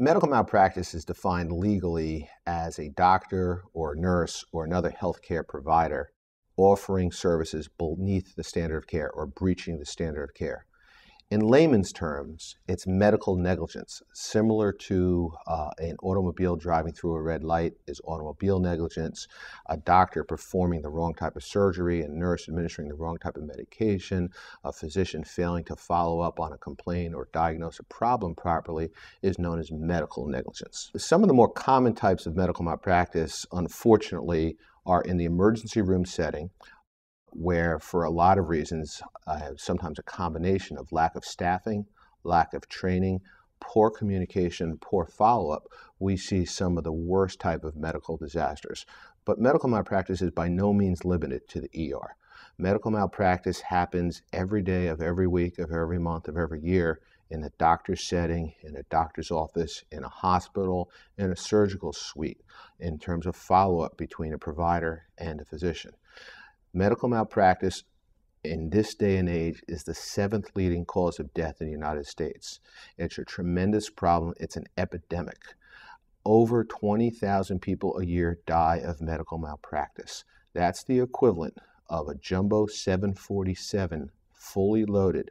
Medical malpractice is defined legally as a doctor or nurse or another healthcare provider offering services beneath the standard of care or breaching the standard of care. In layman's terms, it's medical negligence. Similar to an automobile driving through a red light is automobile negligence, a doctor performing the wrong type of surgery, a nurse administering the wrong type of medication, a physician failing to follow up on a complaint or diagnose a problem properly is known as medical negligence. Some of the more common types of medical malpractice, unfortunately, are in the emergency room setting, where for a lot of reasons, sometimes a combination of lack of staffing, lack of training, poor communication, poor follow-up, we see some of the worst type of medical disasters. But medical malpractice is by no means limited to the ER. Medical malpractice happens every day of every week, of every month, of every year in a doctor's setting, in a doctor's office, in a hospital, in a surgical suite, in terms of follow-up between a provider and a physician. Medical malpractice in this day and age is the 7th leading cause of death in the United States. It's a tremendous problem. It's an epidemic. Over 20,000 people a year die of medical malpractice. That's the equivalent of a jumbo 747 fully loaded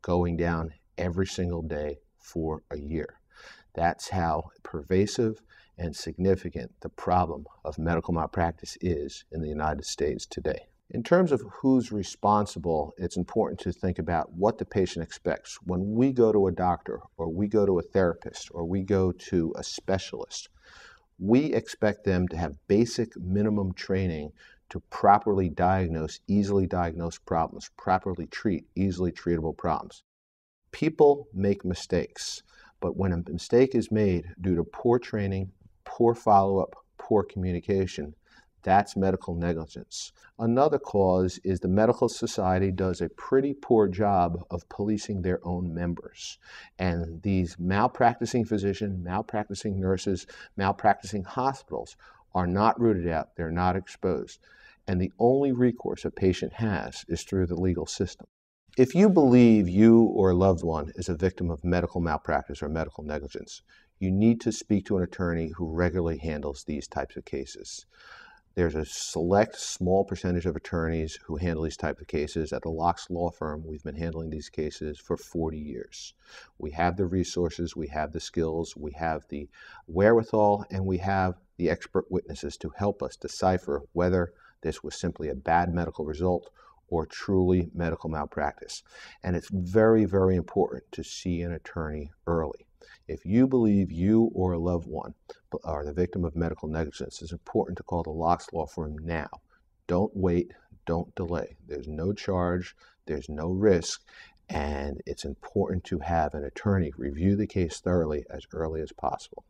going down every single day for a year. That's how pervasive and significant the problem of medical malpractice is in the United States today. In terms of who's responsible, it's important to think about what the patient expects. When we go to a doctor, or we go to a therapist, or we go to a specialist, we expect them to have basic minimum training to properly diagnose easily diagnosed problems, properly treat easily treatable problems. People make mistakes, but when a mistake is made due to poor training, poor follow-up, poor communication, that's medical negligence. Another cause is the medical society does a pretty poor job of policing their own members. And these malpracticing physicians, malpracticing nurses, malpracticing hospitals are not rooted out, they're not exposed. And the only recourse a patient has is through the legal system. If you believe you or a loved one is a victim of medical malpractice or medical negligence, you need to speak to an attorney who regularly handles these types of cases. There's a select small percentage of attorneys who handle these types of cases. At the Locks Law Firm, we've been handling these cases for 40 years. We have the resources, we have the skills, we have the wherewithal, and we have the expert witnesses to help us decipher whether this was simply a bad medical result or truly medical malpractice. And it's very, very important to see an attorney early. If you believe you or a loved one are the victim of medical negligence, it's important to call the Locks Law Firm now. Don't wait, don't delay. There's no charge, there's no risk, and it's important to have an attorney review the case thoroughly as early as possible.